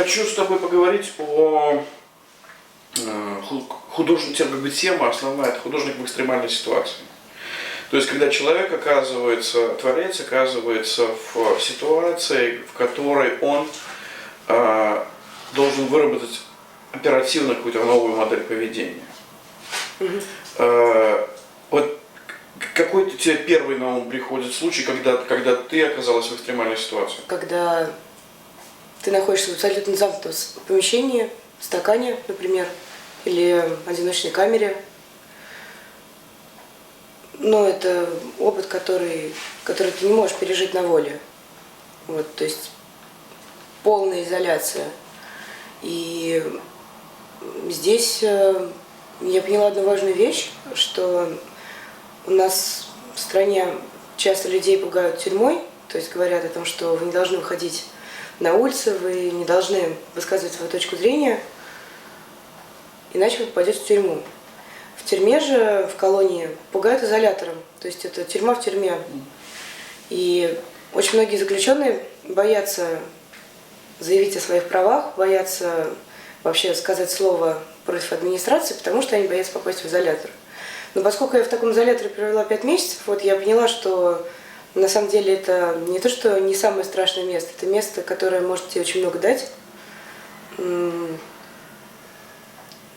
хочу с тобой поговорить о художнике, как бы тема основная, это художник в экстремальной ситуации. То есть, когда человек оказывается, творец оказывается в ситуации, в которой он должен выработать оперативно какую-то новую модель поведения. Вот какой тебе первый на ум приходит случай, когда ты оказалась в экстремальной ситуации? Когда ты находишься в абсолютно замкнутом помещении, в стакане, например, или одиночной камере. Но это опыт, который ты не можешь пережить на воле. Вот, то есть полная изоляция. И здесь я поняла одну важную вещь, что у нас в стране часто людей пугают тюрьмой, то есть говорят о том, что вы не должны выходить на улицы, вы не должны высказывать свою точку зрения, иначе вы попадете в тюрьму. В тюрьме же, в колонии, пугают изолятором, то есть это тюрьма в тюрьме. И очень многие заключенные боятся заявить о своих правах, боятся вообще сказать слово против администрации, потому что они боятся попасть в изолятор. Но поскольку я в таком изоляторе провела 5 месяцев, вот я поняла, что на самом деле это не то, что не самое страшное место, это место, которое может тебе очень много дать.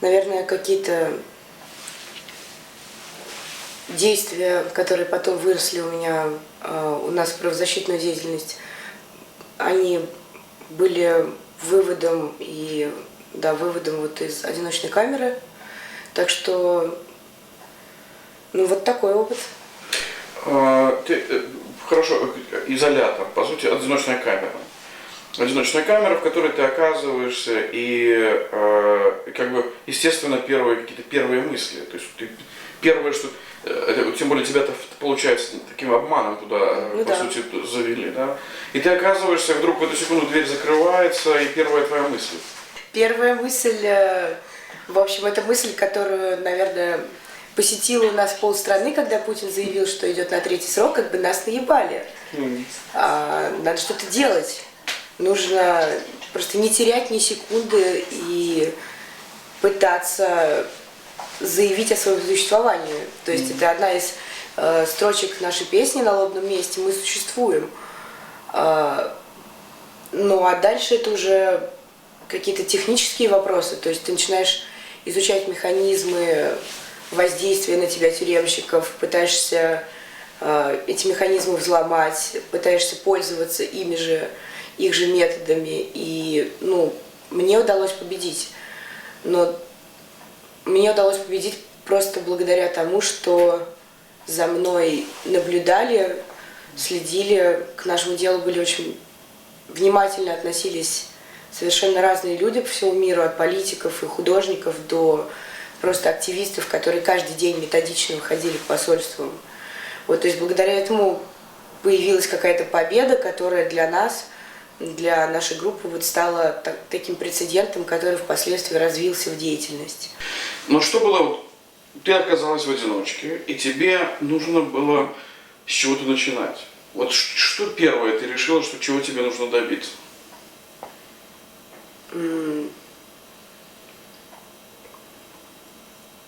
Наверное, какие-то действия, которые потом выросли у меня, у нас в правозащитную деятельность, они были выводом выводом вот из одиночной камеры. Так что, вот такой опыт. Хорошо, изолятор, по сути, одиночная камера. Одиночная камера, в которой ты оказываешься, и естественно, какие-то первые мысли. То есть первое, что тем более тебя-то, получается, таким обманом туда, сути, завели, да? И ты оказываешься, вдруг в эту секунду дверь закрывается, и первая твоя мысль. Первая мысль, в общем, это мысль, которую, наверное, посетила у нас полстраны, когда Путин заявил, что идет на 3-й срок, как бы нас наебали. Надо что-то делать. Нужно просто не терять ни секунды и пытаться заявить о своем существовании. То есть это одна из строчек нашей песни «На лобном месте» «Мы существуем». Ну а дальше это уже какие-то технические вопросы. То есть ты начинаешь изучать механизмы воздействия на тебя тюремщиков, пытаешься эти механизмы взломать, пытаешься пользоваться их же методами. И мне удалось победить. Но мне удалось победить просто благодаря тому, что за мной наблюдали, следили, к нашему делу были очень внимательно относились совершенно разные люди по всему миру, от политиков и художников до просто активистов, которые каждый день методично выходили к посольствам. Вот, то есть благодаря этому появилась какая-то победа, которая для нас, для нашей группы стала таким прецедентом, который впоследствии развился в деятельность. Но что было, ты оказалась в одиночке, и тебе нужно было с чего-то начинать. Вот что первое ты решила, чего тебе нужно добиться?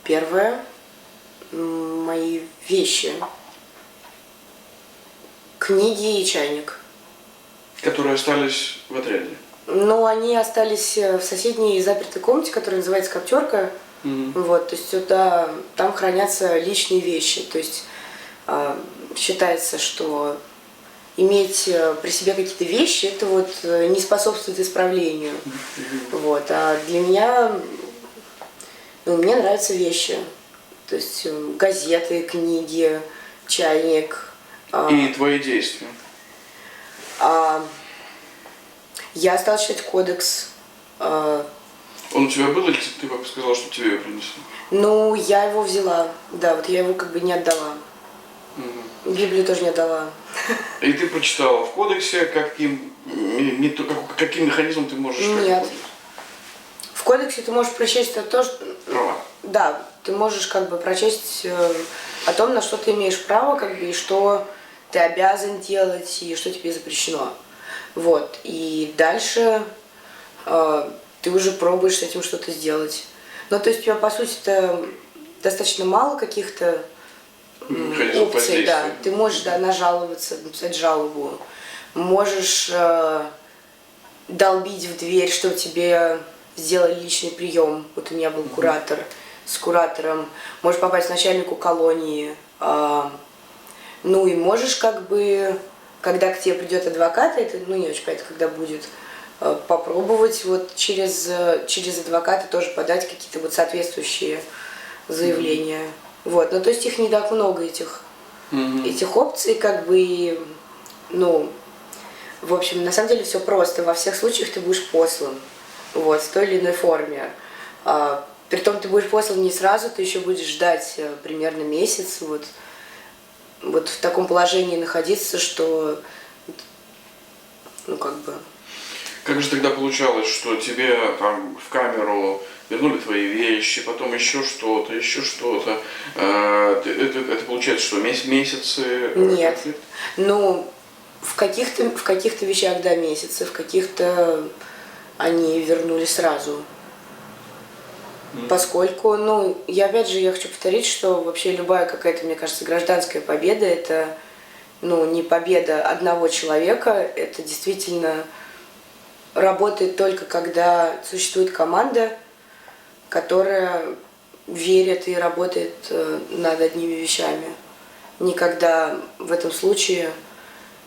Первое, мои вещи, книги и чайник. Которые остались в отряде? Ну, они остались в соседней запертой комнате, которая называется «Коптерка». Вот, то есть там хранятся личные вещи. То есть считается, что иметь при себе какие-то вещи, это не способствует исправлению. Вот, а для меня, мне нравятся вещи. То есть газеты, книги, чайник. И твои действия? Я стала читать кодекс. Он у тебя был, или ты сказала, что тебе его принесли? Ну, я его взяла. Да, я его не отдала. Библию тоже не отдала. И ты прочитала в кодексе, каким механизмом ты можешь... Нет. В кодексе ты можешь прочесть то, что... Права. Да, ты можешь прочесть о том, на что ты имеешь право, и что ты обязан делать, и что тебе запрещено. Вот. И дальше ты уже пробуешь с этим что-то сделать. Ну, то есть у тебя, по сути, это достаточно мало каких-то Механизм опций, да. воздействия. Ты можешь, да, нажаловаться, написать жалобу. Можешь долбить в дверь, что тебе сделали личный прием. Вот у меня был куратор. С куратором. Можешь попасть к начальнику колонии. Ну и можешь как бы, когда к тебе придет адвокат, это, ну не очень понятно, когда будет, попробовать вот через адвоката тоже подать какие-то вот соответствующие заявления. Вот, ну то есть их не так много, этих опций, как бы, и, ну, в общем, на самом деле все просто. Во всех случаях ты будешь послан, вот, в той или иной форме. Притом ты будешь послан не сразу, ты еще будешь ждать примерно месяц, вот в таком положении находиться, что, ну, как бы... Как же тогда получалось, что тебе там в камеру вернули твои вещи, потом еще что-то, еще что-то? Это получается, что месяцы? Нет. Ну, в каких-то вещах, да, месяцы, в каких-то они вернули сразу. Поскольку, ну, я хочу повторить, что вообще любая какая-то, мне кажется, гражданская победа, это, ну, не победа одного человека, это действительно работает только когда существует команда, которая верит и работает над одними вещами. Никогда в этом случае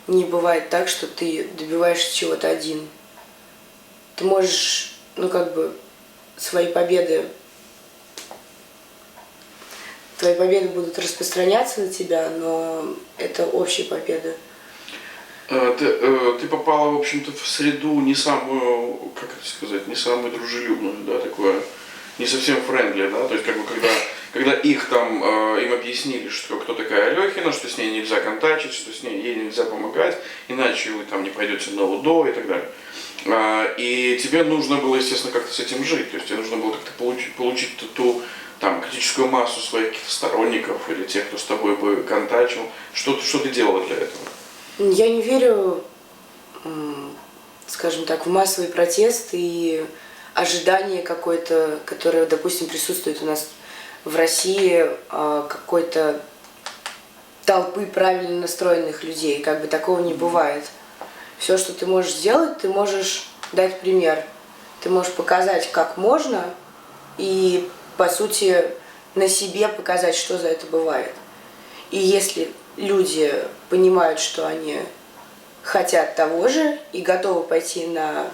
не бывает так, что ты добиваешься чего-то один. Ты можешь, ну, как бы, твои победы будут распространяться на тебя, но это общие победы. Ты попала, в общем-то, в среду не самую, как это сказать, не самую дружелюбную, да, такое, не совсем френдли, да, то есть как бы когда их там, им объяснили, что кто такая Алехина, что с ней нельзя контактить, что ей нельзя помогать, иначе вы там не пойдете на УДО и так далее. И тебе нужно было, естественно, как-то с этим жить, то есть тебе нужно было как-то получить ту там критическую массу своих каких-то сторонников или тех, кто с тобой бы контактил. Что ты делала для этого? Я не верю, скажем так, в массовый протест и ожидание какое-то, которое, допустим, присутствует у нас в России, какой-то толпы правильно настроенных людей. Как бы такого не бывает. Все, что ты можешь сделать, ты можешь дать пример. Ты можешь показать, как можно, и, по сути, на себе показать, что за это бывает. И если люди понимают, что они хотят того же и готовы пойти на,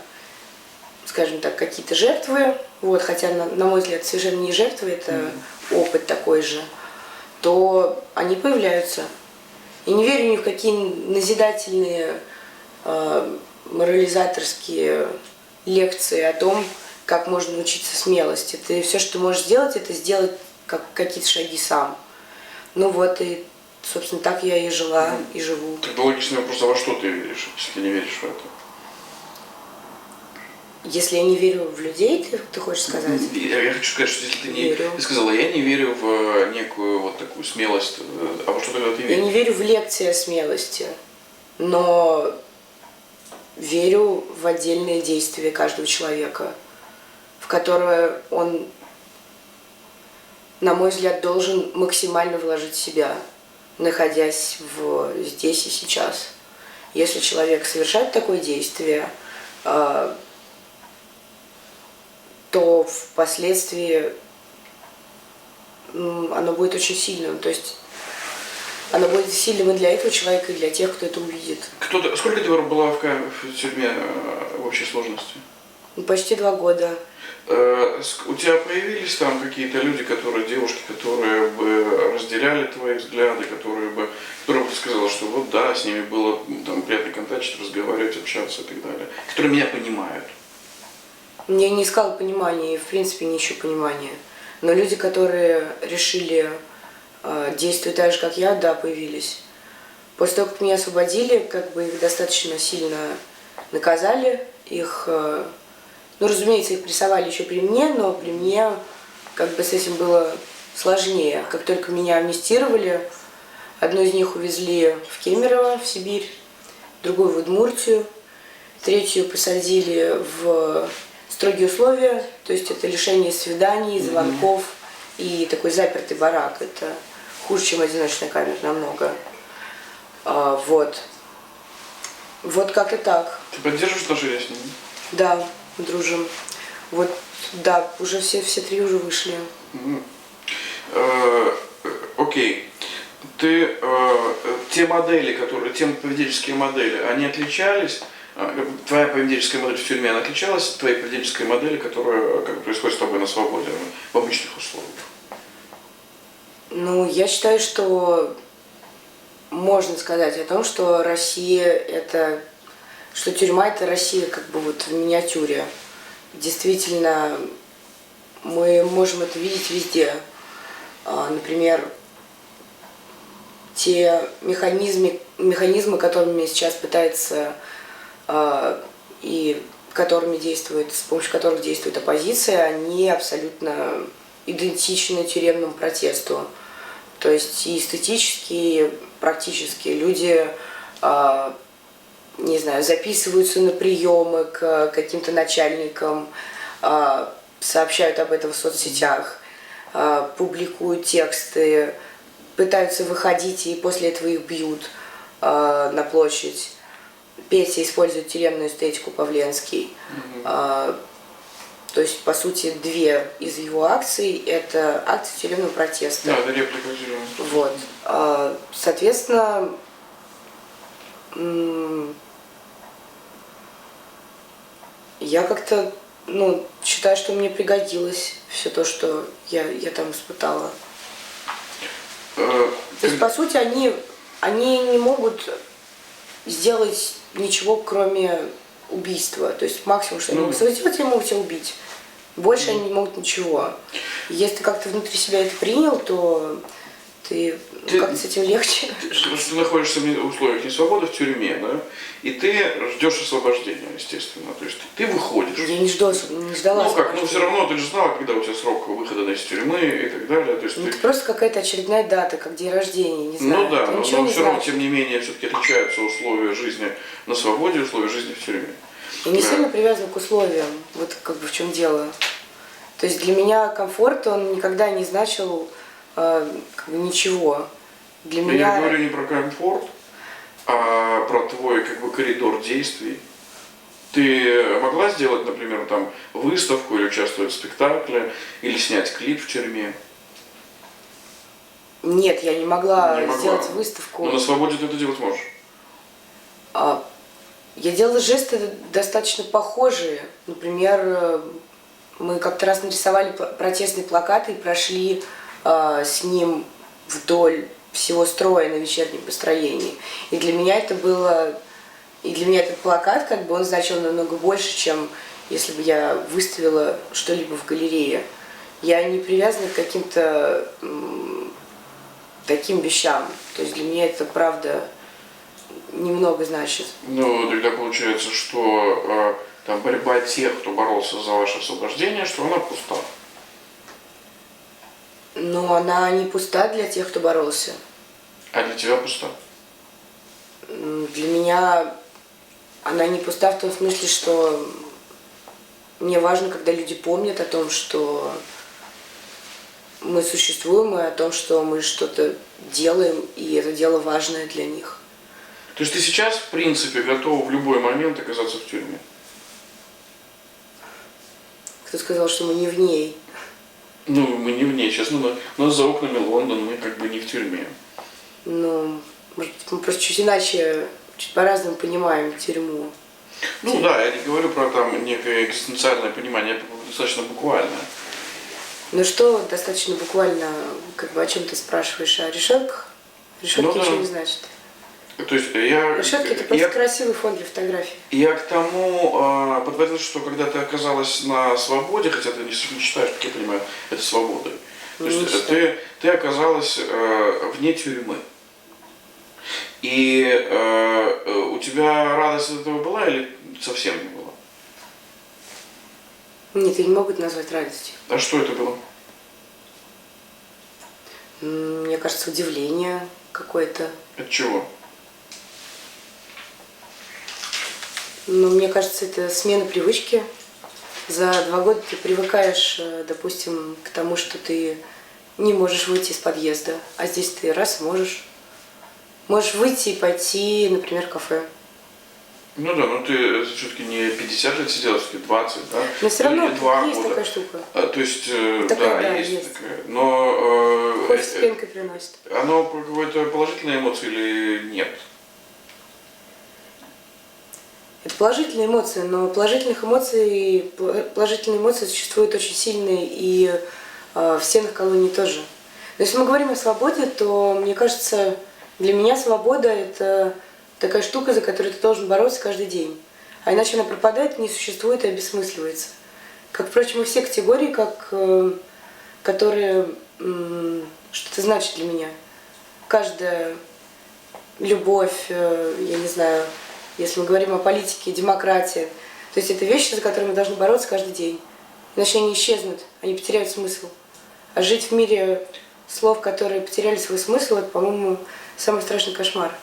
скажем так, какие-то жертвы, вот, хотя, на мой взгляд, совершенно не жертвы, это опыт такой же, то они появляются. И не верю ни в какие назидательные, морализаторские лекции о том, как можно научиться смелости. Ты все, что можешь сделать, это сделать какие-то шаги сам. Ну вот, и, собственно, так я и жила, и живу. Тогда логичный вопрос, а во что ты веришь, если ты не веришь в это? Если я не верю в людей, ты хочешь сказать? Я хочу сказать, что если ты сказала, я не верю в некую вот такую смелость, а во что тогда ты веришь? Я не верю в лекции о смелости, но верю в отдельные действия каждого человека, в которое он, на мой взгляд, должен максимально вложить себя, находясь здесь и сейчас. Если человек совершает такое действие, то впоследствии оно будет очень сильным. То есть оно будет сильным и для этого человека, и для тех, кто это увидит. Сколько ты была в тюрьме в общей сложности? Почти 2 года. У тебя появились там какие-то люди, девушки, которые бы разделяли твои взгляды, которым бы ты сказала, что вот да, с ними было там приятно контактировать, разговаривать, общаться и так далее, которые меня понимают? Я не искала понимания и, в принципе, не ищу понимания. Но люди, которые решили действовать так же, как я, да, появились. После того, как меня освободили, как бы их достаточно сильно наказали. Их, ну, разумеется, их прессовали еще при мне, но при мне как бы с этим было сложнее. Как только меня амнистировали, одну из них увезли в Кемерово, в Сибирь, другую в Удмуртию, третью посадили в строгие условия, то есть это лишение свиданий, звонков и такой запертый барак. Это хуже, чем одиночная камера намного. Вот. Вот как-то так. Ты поддерживаешь отношения с ними? Да, дружим. Вот, да, уже все три уже вышли. Окей. Ты те модели, те поведенческие модели, они отличались? Твоя поведенческая модель в тюрьме, она отличалась от твоей поведенческой модели, которая происходит с тобой на свободе, в обычных условиях? Ну, я считаю, что можно сказать о том, что Россия это, что тюрьма это Россия как бы вот в миниатюре. Действительно, мы можем это видеть везде. Например, те механизмы, которыми сейчас пытается и которыми действует, с помощью которых действует оппозиция, они абсолютно идентичны тюремному протесту. То есть и эстетически, и практически люди, не знаю, записываются на приемы к каким-то начальникам, сообщают об этом в соцсетях, публикуют тексты, пытаются выходить и после этого их бьют на площадь. Петя использует тюремную эстетику Павленский. То есть, по сути, две из его акций – это акции тюремного протеста. Да, это реплика тюремного. Вот. Соответственно, я как-то считаю, что мне пригодилось все то, что я там испытала. То есть, по сути, они не могут сделать ничего, кроме убийства. То есть максимум, что они могут сделать, они могут тебя убить. Больше они не могут ничего. Если ты как-то внутри себя это принял, то ты как-то с этим легче. Ты находишься в условиях несвободы в тюрьме, да? И ты ждешь освобождения, естественно. То есть ты выходишь. Я не ждала. Ну как, все равно ты же знала, когда у тебя срок выхода из тюрьмы и так далее. То есть это просто какая-то очередная дата, как день рождения, не знаю. Ну да, но все равно, значит. тем не менее, все-таки отличаются условия жизни на свободе и условия жизни в тюрьме. Я не сильно привязана к условиям, вот как бы в чем дело. То есть для меня комфорт, он никогда не значил как бы ничего. Для меня... Я говорю не про комфорт, а про твой как бы коридор действий. Ты могла сделать, например, там выставку или участвовать в спектакле, или снять клип в тюрьме? Нет, я не могла сделать выставку. Но на свободе ты это делать можешь. Я делала жесты достаточно похожие. Например, мы как-то раз нарисовали протестный плакат и прошли с ним вдоль всего строя на вечернем построении. И для меня это было... И для меня этот плакат, как бы, он значил намного больше, чем если бы я выставила что-либо в галерее. Я не привязана к каким-то таким вещам. То есть для меня это, правда, немного значит. Ну, тогда получается, что там борьба тех, кто боролся за ваше освобождение, что она пуста. Но она не пуста для тех, кто боролся. А для тебя пуста? Для меня она не пуста в том смысле, что мне важно, когда люди помнят о том, что мы существуем, и о том, что мы что-то делаем, и это дело важное для них. То есть ты сейчас, в принципе, готова в любой момент оказаться в тюрьме? Кто сказал, что мы не в ней? Ну, мы не в ней. Сейчас у нас за окнами Лондон, мы как бы не в тюрьме. Ну, может быть, мы просто чуть иначе, чуть по-разному понимаем тюрьму. Ну да, я не говорю про там некое экзистенциальное понимание, я достаточно буквальное. Ну что достаточно буквально, как бы о чем ты спрашиваешь, о решетках? Решетки ничего не значит. То есть решетки это просто красивый фон для фотографии. Я к тому подводил, что когда ты оказалась на свободе, хотя ты не считаешь, как я понимаю, это свободой. То есть ты оказалась вне тюрьмы. И у тебя радость от этого была или совсем не была? Нет, я не могу это назвать радостью. А что это было? Мне кажется, удивление какое-то. От чего? Ну, мне кажется, это смена привычки. за 2 года ты привыкаешь, допустим, к тому, что ты не можешь выйти из подъезда, а здесь ты раз можешь. Можешь выйти и пойти, например, в кафе. Ну да, ну ты все-таки не 50 лет сидела, все-таки 20, да? Но все равно Или 2 есть года. такая штука. То есть, Такая, да, да, есть, есть. такая. Но Кофе с пенкой приносит. оно какой-то положительные эмоции или нет? Это положительные эмоции, но положительные эмоции существуют очень сильные и в стенах колонии тоже. Но если мы говорим о свободе, то, мне кажется, для меня свобода – это такая штука, за которую ты должен бороться каждый день. А иначе она пропадает, не существует и обесмысливается. Как, впрочем, и все категории, которые что-то значат для меня. Каждая любовь, я не знаю, если мы говорим о политике, демократии. То есть это вещи, за которые мы должны бороться каждый день. Иначе они исчезнут, они потеряют смысл. А жить в мире слов, которые потеряли свой смысл, это, по-моему, самый страшный кошмар.